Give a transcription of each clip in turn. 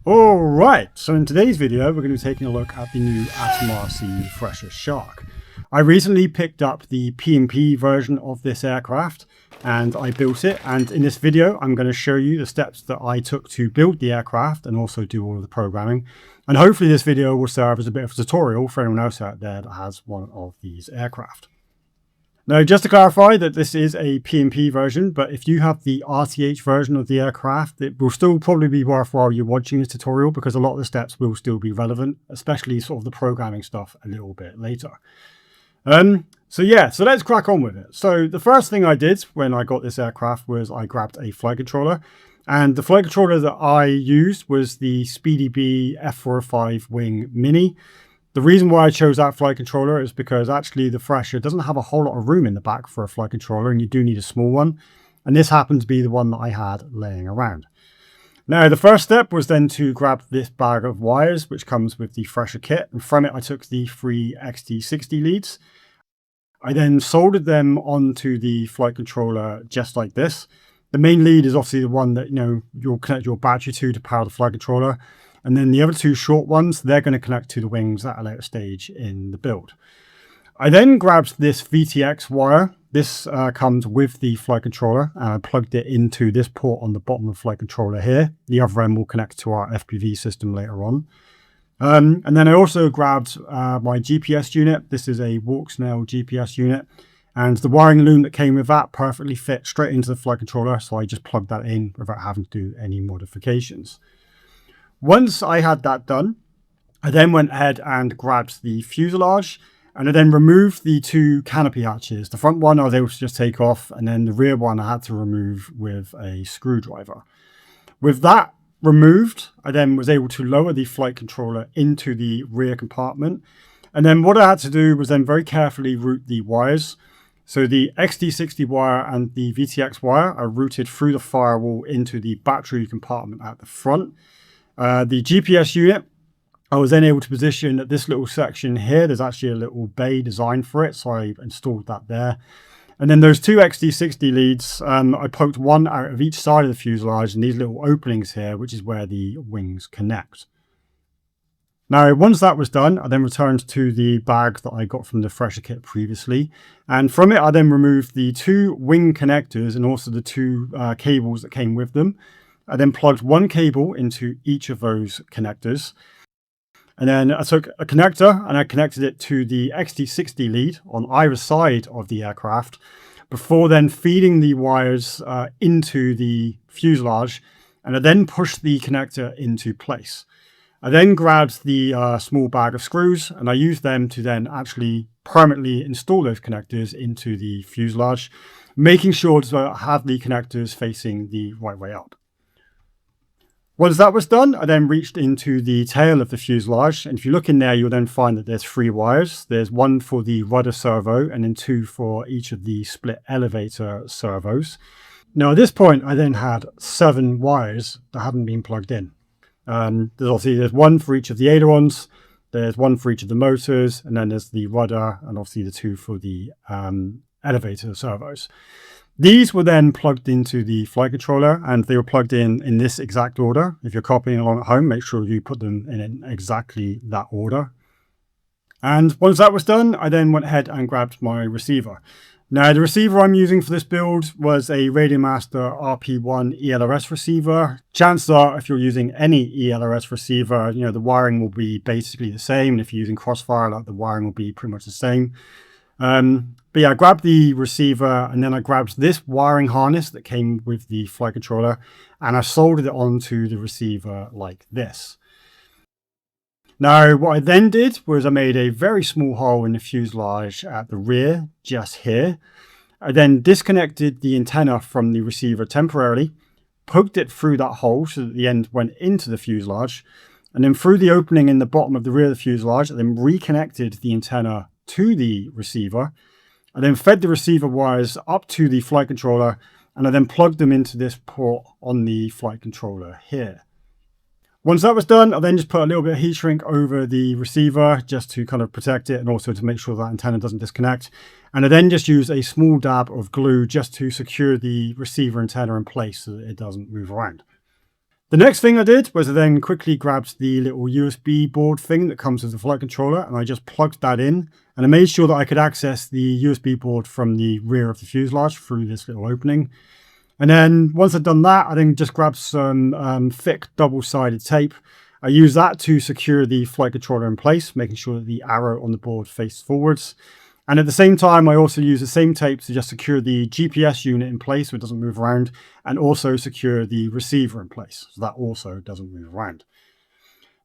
Alright, so in today's video we're going to be taking a look at the new Atomrc Thresher Shark. I recently picked up the P&P version of this aircraft and I built it, and in this video I'm going to show you the steps that I took to build the aircraft and also do all of the programming, and hopefully this video will serve as a bit of a tutorial for anyone else out there that has one of these aircraft. Now, just to clarify that this is a P&P version, but if you have the RTH version of the aircraft, it will still probably be worthwhile you watching this tutorial because a lot of the steps will still be relevant, especially sort of the programming stuff a little bit later. So let's crack on with it. So the first thing I did when I got this aircraft was I grabbed a flight controller, and the flight controller that I used was the SpeedyBee F405 Wing Mini. The reason why I chose that flight controller is because actually the Thresher doesn't have a whole lot of room in the back for a flight controller, and you do need a small one. And this happened to be the one that I had laying around. Now, the first step was then to grab this bag of wires, which comes with the Thresher kit. And from it, I took the 3 XT60 leads. I then soldered them onto the flight controller just like this. The main lead is obviously the one that you'll connect your battery to power the flight controller. And then the other two short ones, they're going to connect to the wings at a later stage in the build. I then grabbed this VTX wire. This comes with the flight controller, and I plugged it into this port on the bottom of the flight controller here. The other end will connect to our FPV system later on. And then I also grabbed my GPS unit. This is a Walksnail GPS unit, and the wiring loom that came with that perfectly fit straight into the flight controller, so I just plugged that in without having to do any modifications. Once I had that done, I then went ahead and grabbed the fuselage, and I then removed the 2 canopy hatches. The front one I was able to just take off, and then the rear one I had to remove with a screwdriver. With that removed, I then was able to lower the flight controller into the rear compartment. And then what I had to do was then very carefully route the wires. So the XT60 wire and the VTX wire are routed through the firewall into the battery compartment at the front. The GPS unit, I was then able to position at this little section here. There's actually a little bay designed for it, so I installed that there. And then those 2 XT60 leads, I poked one out of each side of the fuselage in these little openings here, which is where the wings connect. Now, once that was done, I then returned to the bag that I got from the Thresher kit previously. And from it, I then removed the 2 wing connectors and also the 2 cables that came with them. I then plugged one cable into each of those connectors. And then I took a connector and I connected it to the XT60 lead on either side of the aircraft before then feeding the wires into the fuselage. And I then pushed the connector into place. I then grabbed the small bag of screws and I used them to then actually permanently install those connectors into the fuselage, making sure to have the connectors facing the right way up. Once that was done, I then reached into the tail of the fuselage, and if you look in there, you'll then find that there's 3 wires. There's 1 for the rudder servo, and then 2 for each of the split elevator servos. Now at this point, I then had 7 wires that hadn't been plugged in. There's 1 for each of the ailerons, there's 1 for each of the motors, and then there's the rudder, and obviously the 2 for the elevator servos. These were then plugged into the flight controller, and they were plugged in this exact order. If you're copying along at home, make sure you put them in exactly that order. And once that was done, I then went ahead and grabbed my receiver. Now, the receiver I'm using for this build was a Radiomaster RP1 ELRS receiver. Chances are, if you're using any ELRS receiver, the wiring will be basically the same. And if you're using Crossfire, the wiring will be pretty much the same. But yeah, I grabbed the receiver and then I grabbed this wiring harness that came with the flight controller and I soldered it onto the receiver like this. Now, what I then did was I made a very small hole in the fuselage at the rear, just here. I then disconnected the antenna from the receiver temporarily, poked it through that hole so that the end went into the fuselage, and then through the opening in the bottom of the rear of the fuselage, I then reconnected the antenna to the receiver. I then fed the receiver wires up to the flight controller, and I then plugged them into this port on the flight controller here. Once that was done, I then just put a little bit of heat shrink over the receiver just to kind of protect it and also to make sure that antenna doesn't disconnect. And I then just use a small dab of glue just to secure the receiver antenna in place so that it doesn't move around. The next thing I did was I then quickly grabbed the little USB board thing that comes with the flight controller, and I just plugged that in, and I made sure that I could access the USB board from the rear of the fuselage through this little opening. And then once I'd done that, I then just grabbed some thick double-sided tape. I used that to secure the flight controller in place, making sure that the arrow on the board faced forwards. And at the same time, I also use the same tape to just secure the GPS unit in place so it doesn't move around, and also secure the receiver in place so that also doesn't move around.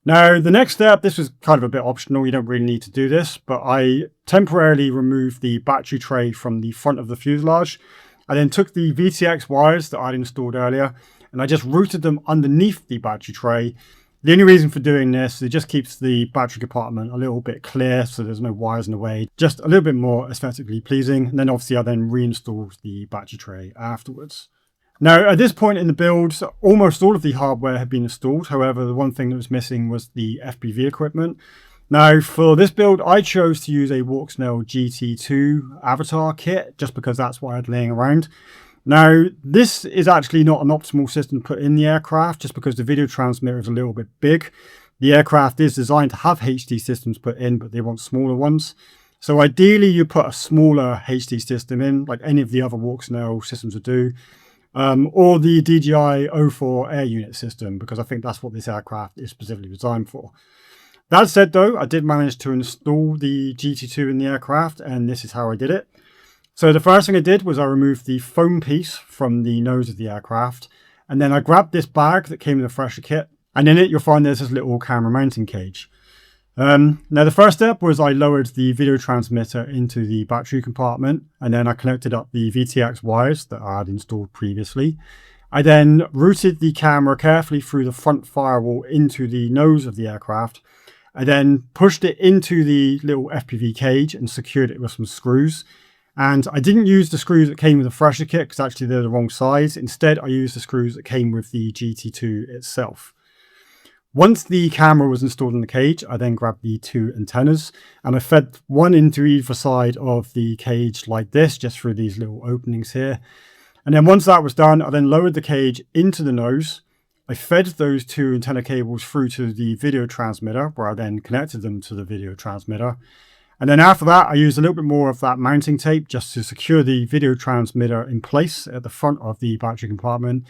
Now, the next step, this was kind of a bit optional. You don't really need to do this, but I temporarily removed the battery tray from the front of the fuselage. I then took the VTX wires that I'd installed earlier, and I just routed them underneath the battery tray. The only reason for doing this is it just keeps the battery compartment a little bit clear, so there's no wires in the way, just a little bit more aesthetically pleasing. And then obviously I then reinstalled the battery tray afterwards. Now, at this point in the build, almost all of the hardware had been installed. However, the one thing that was missing was the FPV equipment. Now, for this build, I chose to use a Walksnail GT2 avatar kit, just because that's what I had laying around. Now, this is actually not an optimal system to put in the aircraft, just because the video transmitter is a little bit big. The aircraft is designed to have HD systems put in, but they want smaller ones. So ideally, you put a smaller HD system in, like any of the other Walksnail systems would do, or the DJI O4 air unit system, because I think that's what this aircraft is specifically designed for. That said, though, I did manage to install the GT2 in the aircraft, and this is how I did it. So the first thing I did was I removed the foam piece from the nose of the aircraft, and then I grabbed this bag that came in the Thresher kit, and in it you'll find there's this little camera mounting cage. Now the first step was I lowered the video transmitter into the battery compartment, and then I connected up the VTX wires that I had installed previously. I then routed the camera carefully through the front firewall into the nose of the aircraft. I then pushed it into the little FPV cage and secured it with some screws. And I didn't use the screws that came with the Thresher kit because actually they're the wrong size. Instead, I used the screws that came with the GT2 itself. Once the camera was installed in the cage, I then grabbed the two antennas and I fed one into either side of the cage like this, just through these little openings here. And then once that was done, I then lowered the cage into the nose. I fed those two antenna cables through to the video transmitter, where I then connected them to the video transmitter. And then after that, I used a little bit more of that mounting tape just to secure the video transmitter in place at the front of the battery compartment.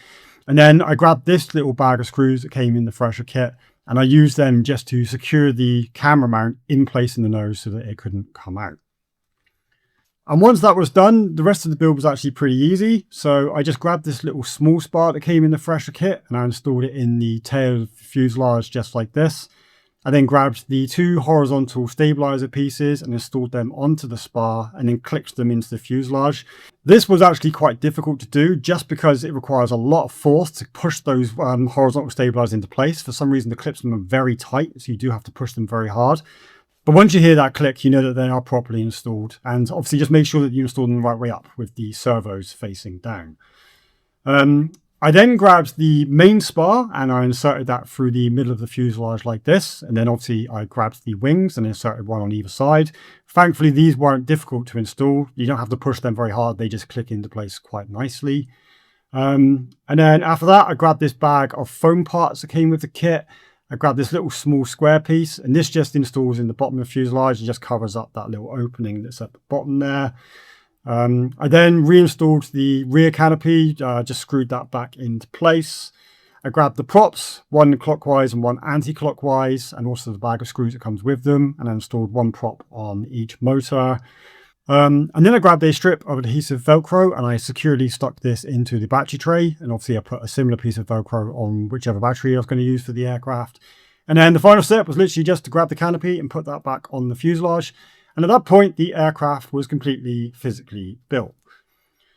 And then I grabbed this little bag of screws that came in the Thresher kit, and I used them just to secure the camera mount in place in the nose so that it couldn't come out. And once that was done, the rest of the build was actually pretty easy. So I just grabbed this little small spar that came in the Thresher kit, and I installed it in the tail of the fuselage just like this. I then grabbed the two horizontal stabilizer pieces and installed them onto the spar and then clipped them into the fuselage. This was actually quite difficult to do just because it requires a lot of force to push those horizontal stabilizers into place. For some reason, the clips on them are very tight, so you do have to push them very hard. But once you hear that click, you know that they are properly installed. And obviously just make sure that you install them the right way up with the servos facing down. I then grabbed the main spar and I inserted that through the middle of the fuselage like this. And then obviously I grabbed the wings and inserted one on either side. Thankfully, these weren't difficult to install. You don't have to push them very hard. They just click into place quite nicely. And then after that, I grabbed this bag of foam parts that came with the kit. I grabbed this little small square piece, and this just installs in the bottom of the fuselage and just covers up that little opening that's at the bottom there. I then reinstalled the rear canopy, just screwed that back into place. I grabbed the props, one clockwise and one anti-clockwise, and also the bag of screws that comes with them, and I installed one prop on each motor. And then I grabbed a strip of adhesive Velcro and I securely stuck this into the battery tray. And obviously I put a similar piece of Velcro on whichever battery I was going to use for the aircraft. And then the final step was literally just to grab the canopy and put that back on the fuselage. And at that point, the aircraft was completely physically built.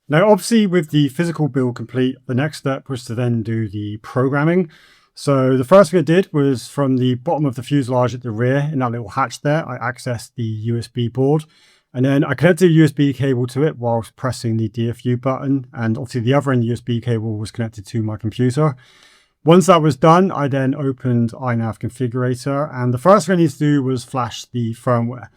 Now, obviously with the physical build complete, the next step was to then do the programming. So the first thing I did was from the bottom of the fuselage at the rear, in that little hatch there, I accessed the USB board. And then I connected a USB cable to it whilst pressing the DFU button. And obviously the other end USB cable was connected to my computer. Once that was done, I then opened INAV configurator. And the first thing I needed to do was flash the firmware.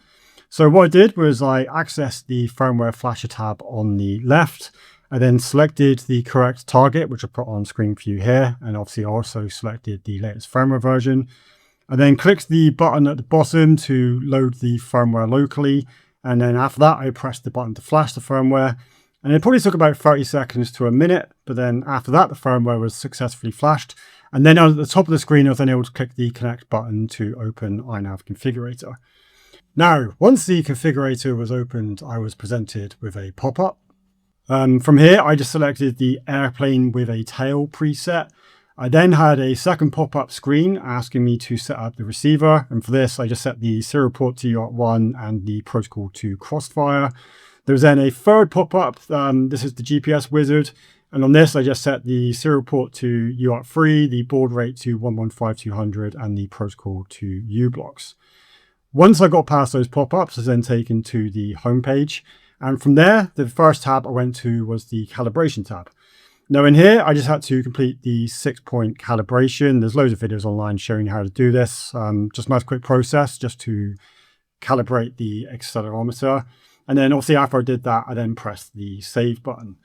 So what I did was I accessed the firmware flasher tab on the left. I then selected the correct target, which I put on screen for you here. And obviously I also selected the latest firmware version. I then clicked the button at the bottom to load the firmware locally. And then after that, I pressed the button to flash the firmware. And it probably took about 30 seconds to a minute. But then after that, the firmware was successfully flashed. And then at the top of the screen, I was then able to click the connect button to open INAV configurator. Now, once the configurator was opened, I was presented with a pop-up. From here, I just selected the airplane with a tail preset. I then had a second pop-up screen asking me to set up the receiver. And for this, I just set the serial port to UART1 and the protocol to Crossfire. There was then a third pop-up. This is the GPS wizard. And on this, I just set the serial port to UART3, the baud rate to 115200, and the protocol to uBlocks. Once I got past those pop-ups, I was then taken to the home page. And from there, the first tab I went to was the calibration tab. Now in here, I just had to complete the 6-point calibration. There's loads of videos online showing you how to do this. Just a nice quick process just to calibrate the accelerometer. And then obviously after I did that, I then pressed the save button.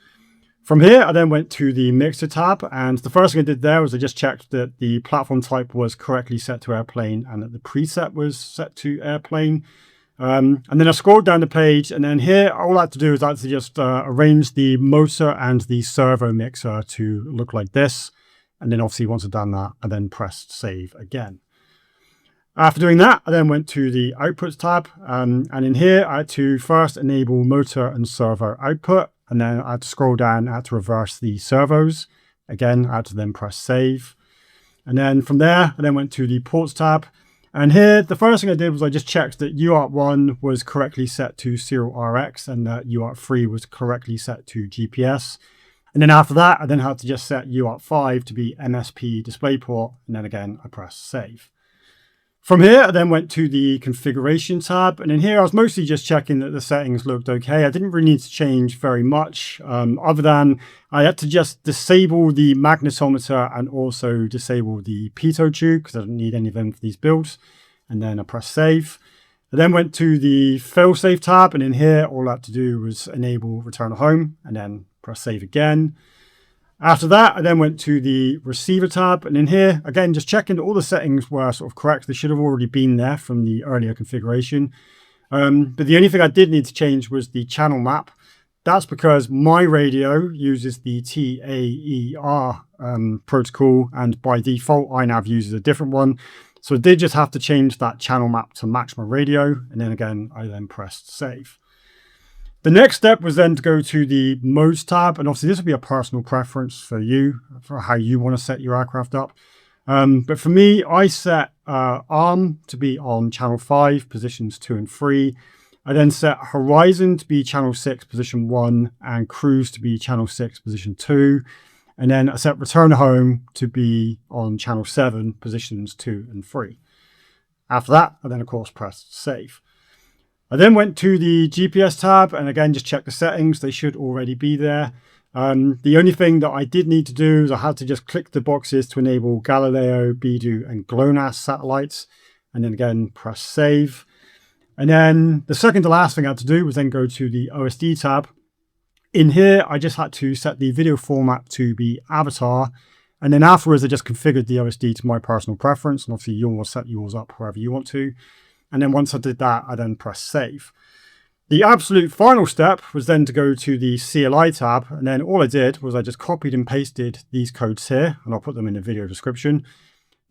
From here, I then went to the mixer tab, and the first thing I did there was I just checked that the platform type was correctly set to airplane and that the preset was set to airplane. And then I scrolled down the page, and then here, all I had to do is actually just arrange the motor and the servo mixer to look like this. And then obviously once I've done that, I then pressed save again. After doing that, I then went to the outputs tab, and in here, I had to first enable motor and servo output. And then I had to scroll down, I had to reverse the servos. Again, I had to then press save. And then from there, I then went to the ports tab. And here, the first thing I did was I just checked that UART1 was correctly set to serial RX and that UART3 was correctly set to GPS. And then after that, I then had to just set UART5 to be MSP DisplayPort. And then again, I pressed save. From here, I then went to the configuration tab, and in here I was mostly just checking that the settings looked okay. I didn't really need to change very much, other than I had to just disable the magnetometer and also disable the pitot tube because I don't need any of them for these builds. And then I pressed save. I then went to the failsafe tab, and in here all I had to do was enable return to home and then press save again. After that, I then went to the receiver tab, and in here, again, just checking that all the settings were sort of correct. They should have already been there from the earlier configuration. But the only thing I did need to change was the channel map. That's because my radio uses the TAER protocol, and by default, INAV uses a different one. So I did just have to change that channel map to match my radio, and then again, I then pressed save. The next step was then to go to the modes tab, and obviously this will be a personal preference for you, for how you want to set your aircraft up. But for me, I set ARM to be on channel 5, positions 2 and 3. I then set Horizon to be channel 6, position 1, and Cruise to be channel 6, position 2. And then I set Return Home to be on channel 7, positions 2 and 3. After that, I then of course pressed save. I then went to the GPS tab and again just checked the settings. They should already be there. The only thing that I did need to do is I had to just click the boxes to enable Galileo, Beidou and GLONASS satellites, and then again press save. And then the second to last thing I had to do was then go to the OSD tab. In here I just had to set the video format to be avatar, and then afterwards I just configured the OSD to my personal preference, and obviously you'll set yours up however you want to. And then once I did that, I then pressed save. The absolute final step was then to go to the CLI tab. And then all I did was I just copied and pasted these codes here, and I'll put them in the video description.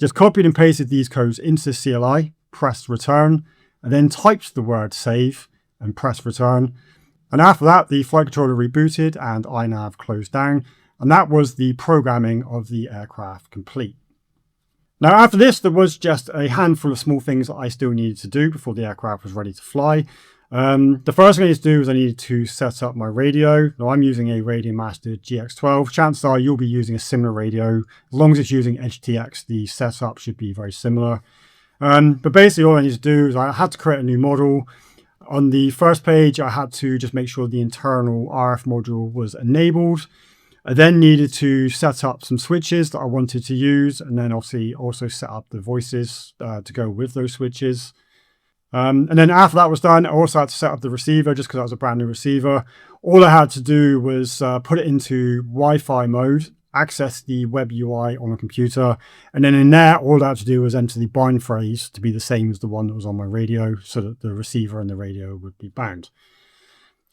Just copied and pasted these codes into CLI, pressed return, and then typed the word save and pressed return. And after that, the flight controller rebooted and INAV closed down. And that was the programming of the aircraft complete. Now, after this, there was just a handful of small things that I still needed to do before the aircraft was ready to fly. The first thing I needed to do was I needed to set up my radio. Now, I'm using a Radiomaster GX12. Chances are you'll be using a similar radio. As long as it's using HTX, the setup should be very similar. But basically, all I needed to do is I had to create a new model. On the first page, I had to just make sure the internal RF module was enabled. I then needed to set up some switches that I wanted to use, and then obviously also set up the voices to go with those switches. And then after that was done, I also had to set up the receiver just because that was a brand new receiver. All I had to do was put it into Wi-Fi mode, access the web UI on the computer, and then in there, all I had to do was enter the bind phrase to be the same as the one that was on my radio so that the receiver and the radio would be bound.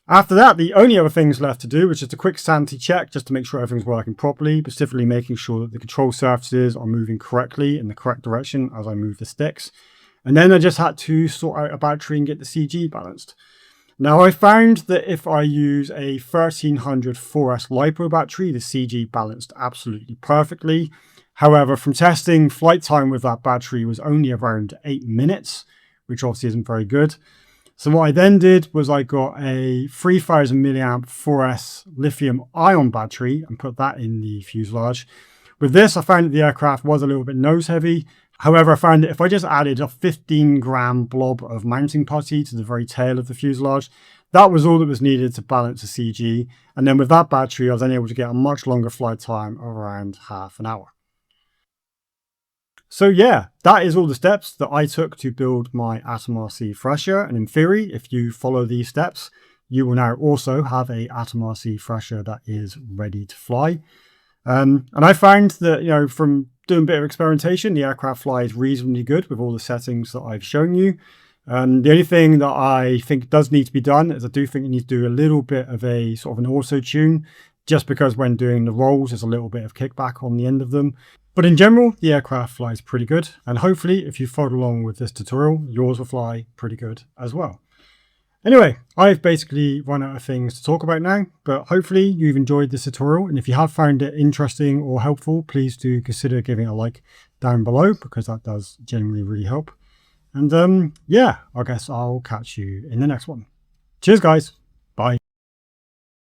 After that, the only other things left to do was just a quick sanity check just to make sure everything's working properly, specifically making sure that the control surfaces are moving correctly in the correct direction as I move the sticks. And then I just had to sort out a battery and get the CG balanced. Now I found that if I use a 1300 4S LiPo battery, the CG balanced absolutely perfectly. However, from testing, flight time with that battery was only around 8 minutes, which obviously isn't very good. So what I then did was I got a 3000 milliamp 4S lithium ion battery and put that in the fuselage. With this, I found that the aircraft was a little bit nose heavy. However, I found that if I just added a 15-gram blob of mounting putty to the very tail of the fuselage, that was all that was needed to balance the CG. And then with that battery, I was then able to get a much longer flight time of around half an hour. So yeah, that is all the steps that I took to build my Atomrc Thresher. And in theory, if you follow these steps, you will now also have a Atomrc Thresher that is ready to fly. And I found that, from doing a bit of experimentation, the aircraft flies reasonably good with all the settings that I've shown you. The only thing that I think does need to be done is I do think you need to do a little bit of a sort of an auto tune, just because when doing the rolls, there's a little bit of kickback on the end of them. But in general, the aircraft flies pretty good. And hopefully, if you followed along with this tutorial, yours will fly pretty good as well. Anyway, I've basically run out of things to talk about now, but hopefully you've enjoyed this tutorial. And if you have found it interesting or helpful, please do consider giving it a like down below, because that does genuinely really help. And yeah, I guess I'll catch you in the next one. Cheers, guys.